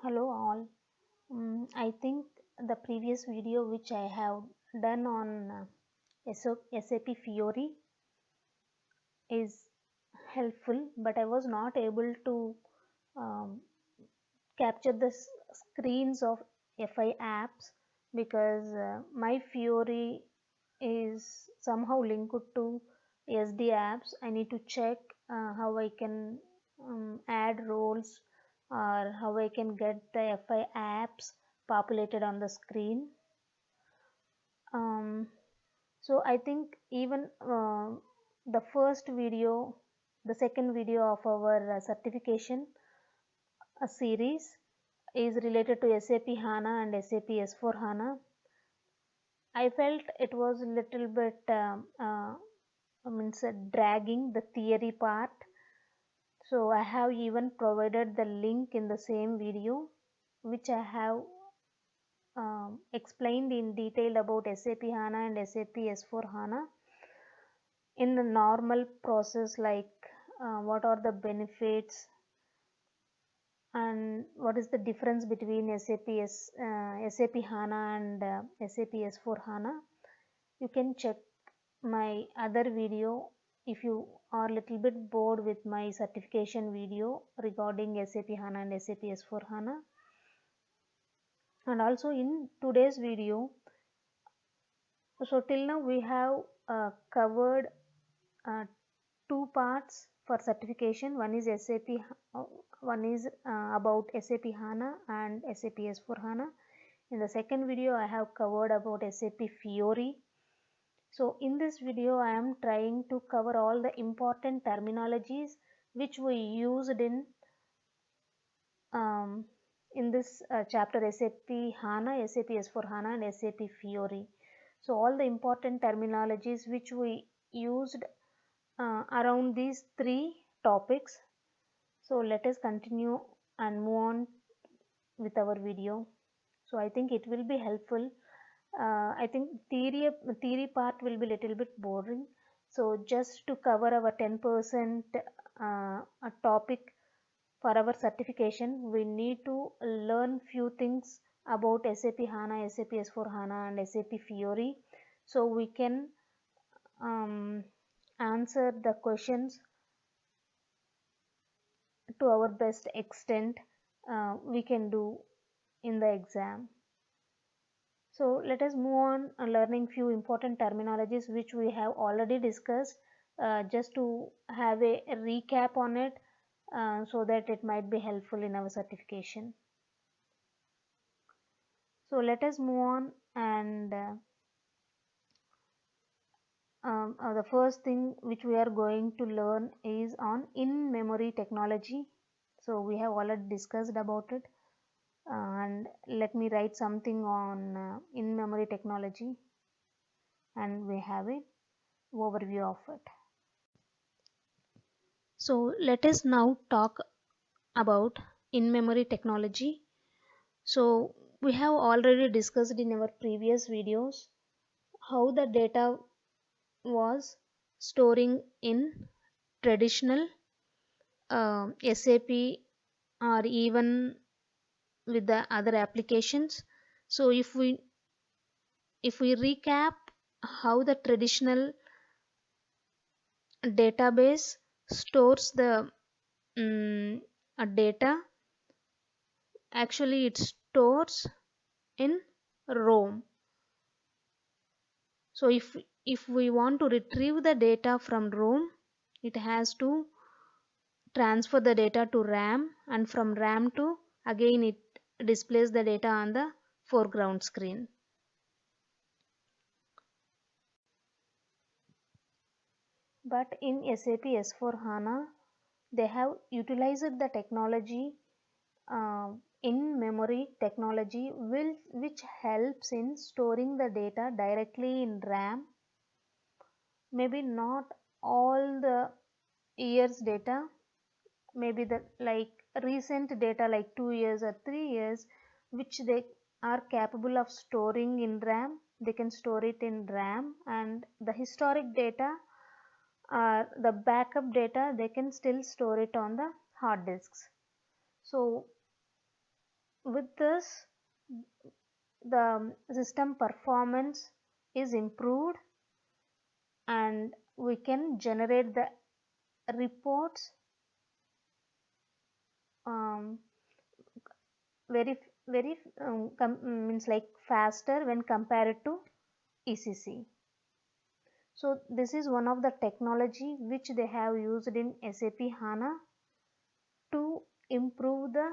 Hello all. I think the previous video which I have done on SAP Fiori is helpful, but I was not able to um, capture the screens of FI apps because my Fiori is somehow linked to SD apps. I need to check how I can add roles or how I can get the FI apps populated on the screen. Um, so I think even the first video, the second video of our certification series is related to SAP HANA and SAP S4 HANA. I felt it was a little bit dragging the theory part. So I have even provided the link in the same video which I have explained in detail about SAP HANA and SAP S4 HANA in the normal process, like what are the benefits and what is the difference between SAP HANA and SAP S4 HANA. You can check my other video if you are little bit bored with my certification video regarding SAP HANA and SAP S4 HANA. And also in today's video, so till now we have covered uh, two parts for certification. One is one is about SAP HANA and SAP S4 HANA. In the second video I have covered about SAP Fiori. So in this video I am trying to cover all the important terminologies which we used um, in this chapter SAP HANA, SAP S4 HANA and SAP Fiori. So all the important terminologies which we used around these three topics. So let us continue and move on with our video. So I think it will be helpful. I think theory part will be little bit boring. So just to cover our 10% a topic for our certification, we need to learn few things about SAP HANA, SAP S4 HANA and SAP Fiori. So we can answer the questions to our best extent we can do in the exam. So let us move on learning few important terminologies which we have already discussed, just to have a recap on it so that it might be helpful in our certification. So let us move on and the first thing which we are going to learn is on in-memory technology. So we have already discussed about it, and let me write something on in-memory technology and we have an overview of it. So let us now talk about in-memory technology. So we have already discussed in our previous videos how the data was storing in traditional SAP or even with the other applications. So if we recap how the traditional database stores the data, actually it stores in ROM. So if we want to retrieve the data from ROM, it has to transfer the data to RAM, and from RAM to again it displays the data on the foreground screen. But in SAP S4 HANA, they have utilized the technology, in memory technology, which helps in storing the data directly in RAM. Maybe not all the years data, maybe the like recent data like 2 years or 3 years, which they are capable of storing in RAM, they can store it in RAM, and the historic data or the backup data they can still store it on the hard disks. So With this, the system performance is improved and we can generate the reports um, very very means like faster when compared to ECC. So this is one of the technology which they have used in SAP HANA to improve the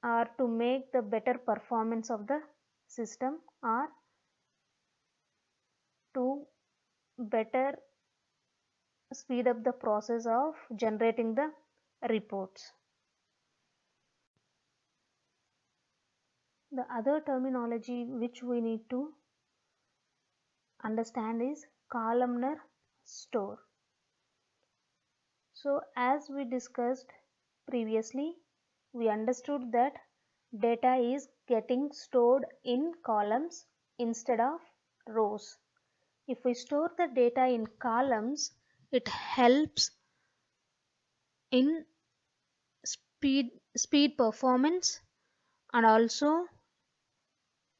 or to make the better performance of the system or to better speed up the process of generating the reports. The other terminology which we need to understand is columnar store. So as we discussed previously, we understood that data is getting stored in columns instead of rows. If we store the data in columns, it helps in speed performance, and also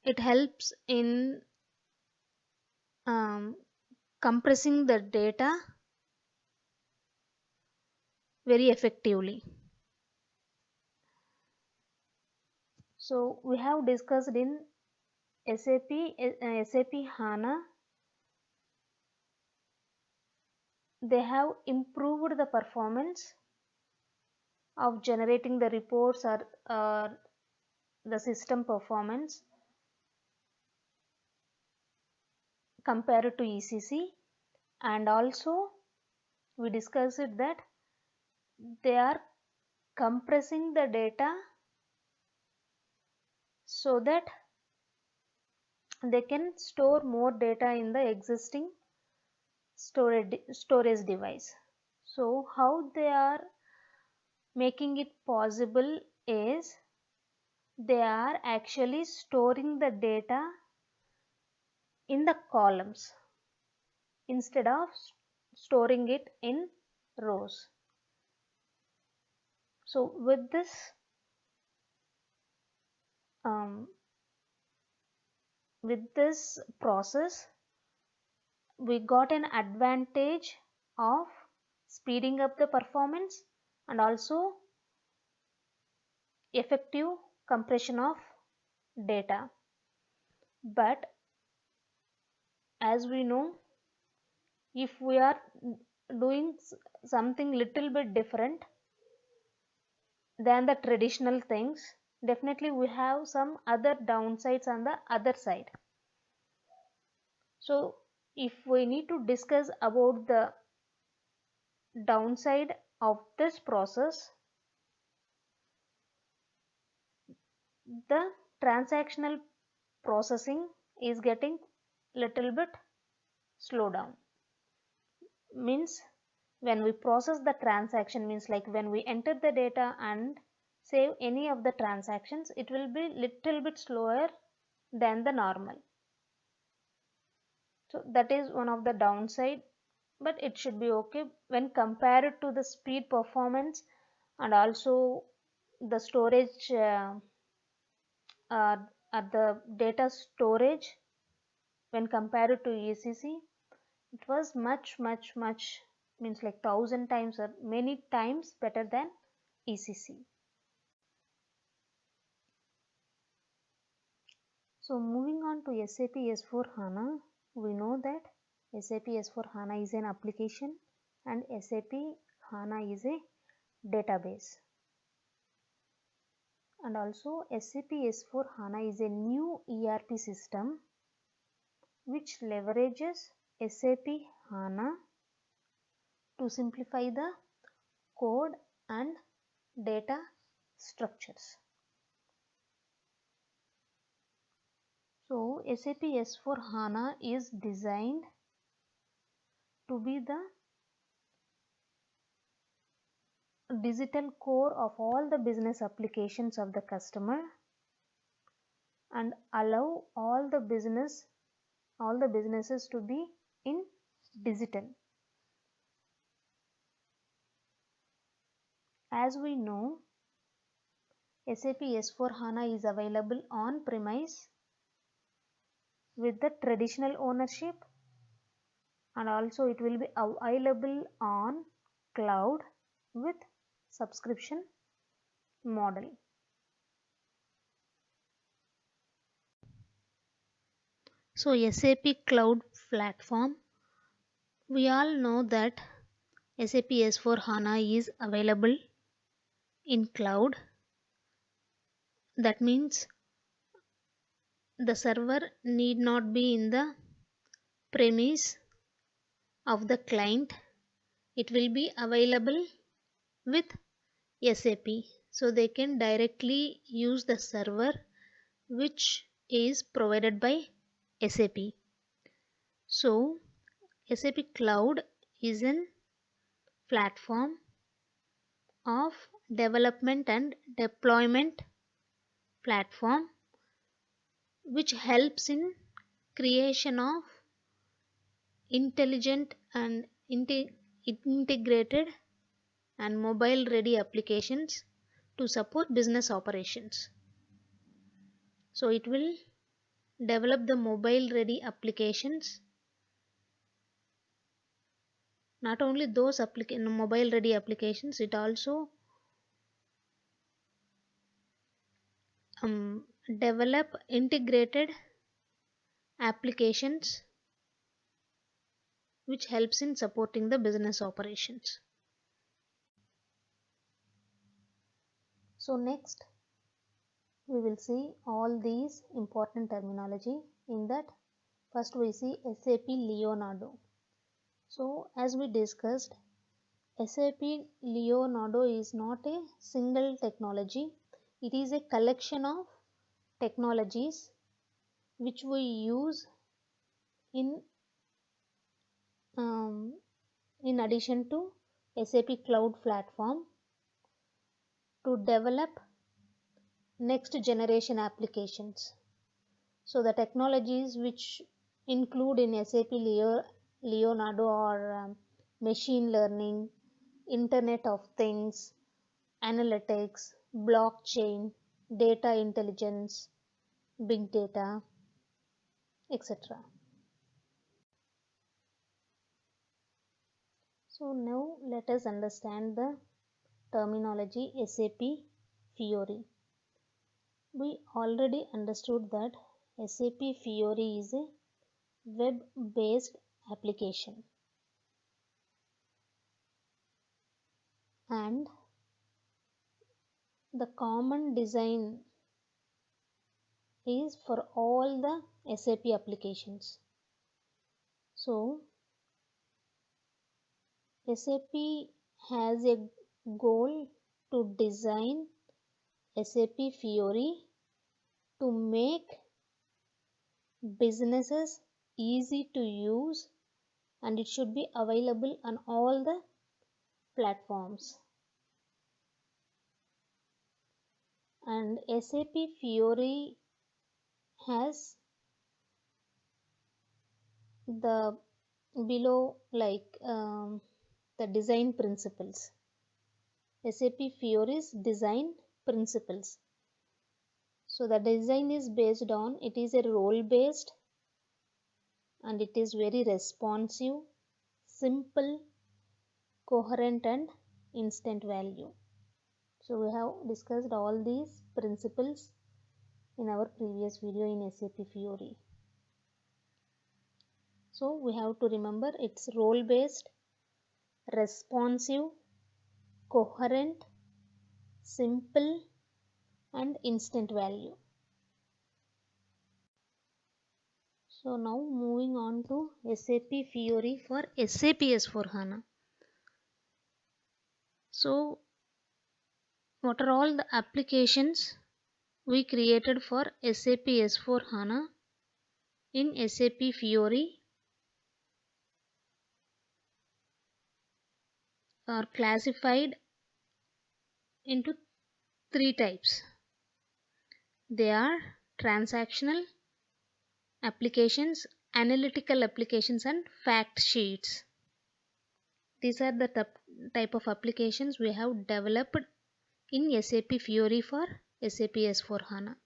it helps in um, compressing the data very effectively. So we have discussed in SAP HANA, they have improved the performance of generating the reports or the system performance compared to ECC, and also we discussed that they are compressing the data so that they can store more data in the existing storage device. So how they are making it possible is they are actually storing the data in the columns instead of storing it in rows. So with this um, process, we got an advantage of speeding up the performance and also effective compression of data. But as we know, if we are doing something little bit different than the traditional things, definitely we have some other downsides on the other side. So if we need to discuss about the downside of this process, the transactional processing is getting little bit slow down. Means when we process the transaction, means like when we enter the data and save any of the transactions, it will be little bit slower than the normal. So that is one of the downside, but it should be okay when compared to the speed performance and also the storage uh, at the data storage. When compared to ECC, it was much means like 1000 times or many times better than ECC. So moving on to SAP S4 HANA, we know that SAP S4 HANA is an application and SAP HANA is a database. And also SAP S4 HANA is a new ERP system which leverages SAP HANA to simplify the code and data structures. So SAP S4 HANA is designed to be the digital core of all the business applications of the customer and allow all the businesses to be in digital. As we know, SAP S/4HANA is available on premise with the traditional ownership, and also it will be available on cloud with subscription model. So SAP Cloud Platform, we all know that SAP S/4HANA is available in cloud. That means the server need not be in the premise of the client. It will be available with SAP. So they can directly use the server which is provided by SAP. So SAP Cloud is an platform of development and deployment platform which helps in creation of intelligent and integrated and mobile ready applications to support business operations. So it will develop the mobile ready applications, not only those mobile ready applications, it also develop integrated applications which helps in supporting the business operations. So next we will see all these important terminology. In that, first we see SAP Leonardo. So as we discussed, SAP Leonardo is not a single technology. It is a collection of technologies which we use in addition to SAP Cloud Platform to develop next generation applications. So the technologies which include in SAP Leonardo are machine learning, Internet of Things, analytics, blockchain, data intelligence, big data, etc. So now let us understand the terminology SAP Fiori. We already understood that SAP Fiori is a web-based application, and the common design is for all the SAP applications. So SAP has a goal to design SAP Fiori to make businesses easy to use, and it should be available on all the platforms. And SAP Fiori has the below the design principles. SAP Fiori's design principles. So the design is based on, it is a role based and it is very responsive, simple, coherent and instant value. So we have discussed all these principles in our previous video in SAP Fiori. So we have to remember it's role based, responsive, coherent, simple and instant value. So now moving on to SAP Fiori for SAP S/4HANA. So what are all the applications we created for SAP S/4HANA in SAP Fiori are classified into three types. They are transactional applications, analytical applications and fact sheets. These are the type of applications we have developed in SAP Fiori for SAP S/4HANA.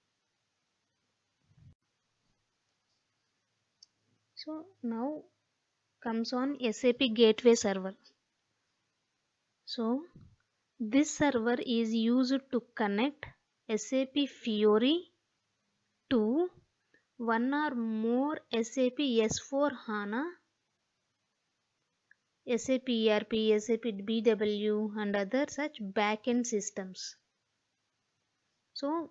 So now comes on SAP Gateway Server. So this server is used to connect SAP Fiori to one or more SAP S/4HANA, SAP ERP, SAP BW and other such backend systems. So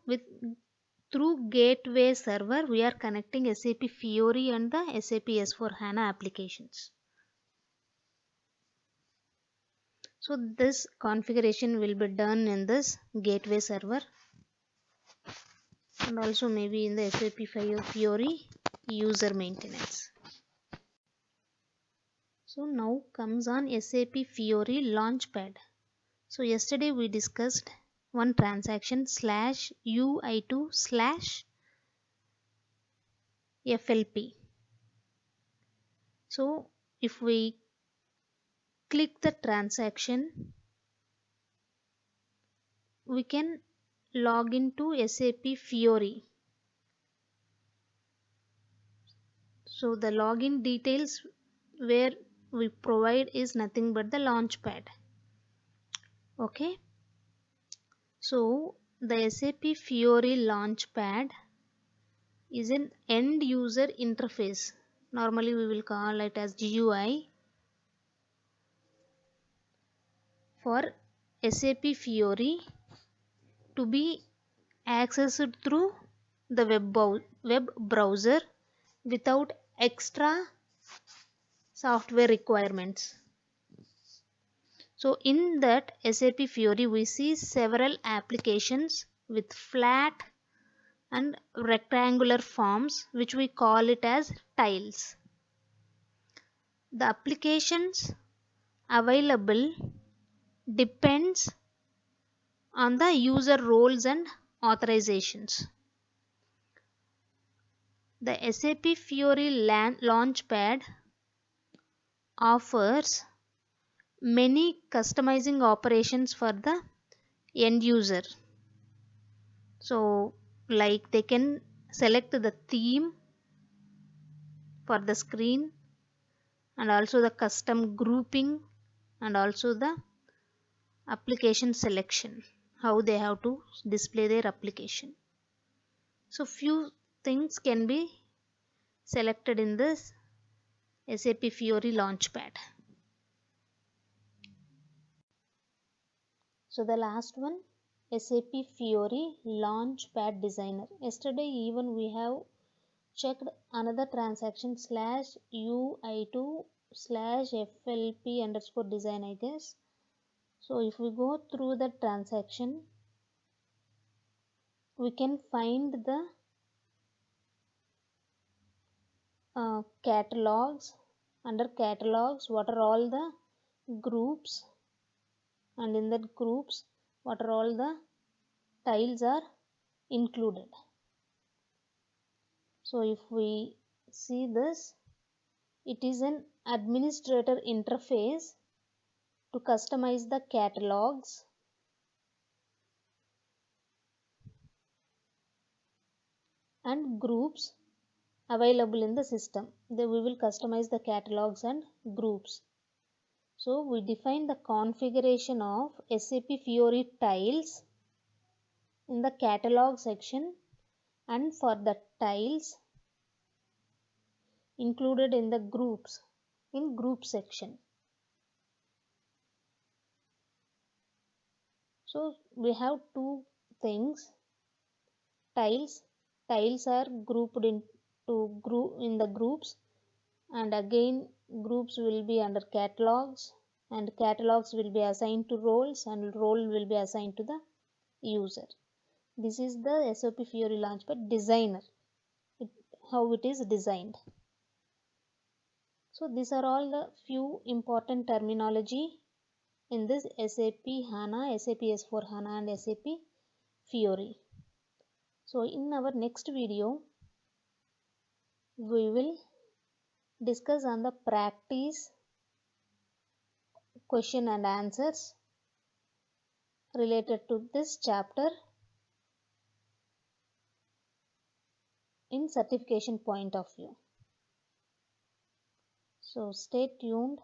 through Gateway Server we are connecting SAP Fiori and the SAP S/4HANA applications. So this configuration will be done in this Gateway Server and also maybe in the SAP Fiori user maintenance. So now comes on SAP Fiori Launchpad. So yesterday we discussed one transaction /UI2/FLP. So if we click the transaction, we can log into SAP Fiori. So the login details where we provide is nothing but the launchpad. Okay. So the SAP Fiori launchpad is an end user interface. Normally we will call it as GUI for SAP Fiori to be accessed through the web browser without extra software requirements. So in that SAP Fiori we see several applications with flat and rectangular forms which we call it as tiles. The applications available depends on the user roles and authorizations. The SAP Fiori Launchpad offers many customizing operations for the end user. So like they can select the theme for the screen and also the custom grouping and also the application selection, how they have to display their application. So few things can be selected in this SAP Fiori Launchpad. So the last one, SAP Fiori Launchpad Designer. Yesterday even we have checked another transaction /UI2/FLP_design, I guess. So if we go through the transaction, we can find the catalogs. Under catalogs, what are all the groups, and in that groups what are all the tiles are included. So if we see this, it is an administrator interface to customize the catalogs and groups available in the system. Then we will customize the catalogs and groups. So we define the configuration of SAP Fiori tiles in the catalog section, and for the tiles included in the groups in group section. So we have two things. Tiles are grouped in the groups, and again groups will be under catalogs, and catalogs will be assigned to roles, and role will be assigned to the user. This is the SAP Fiori Launchpad Designer, how it is designed. So these are all the few important terminology in this SAP HANA, SAP S/4HANA and SAP Fiori. So in our next video, we will discuss on the practice question and answers related to this chapter. in certification point of view. So stay tuned.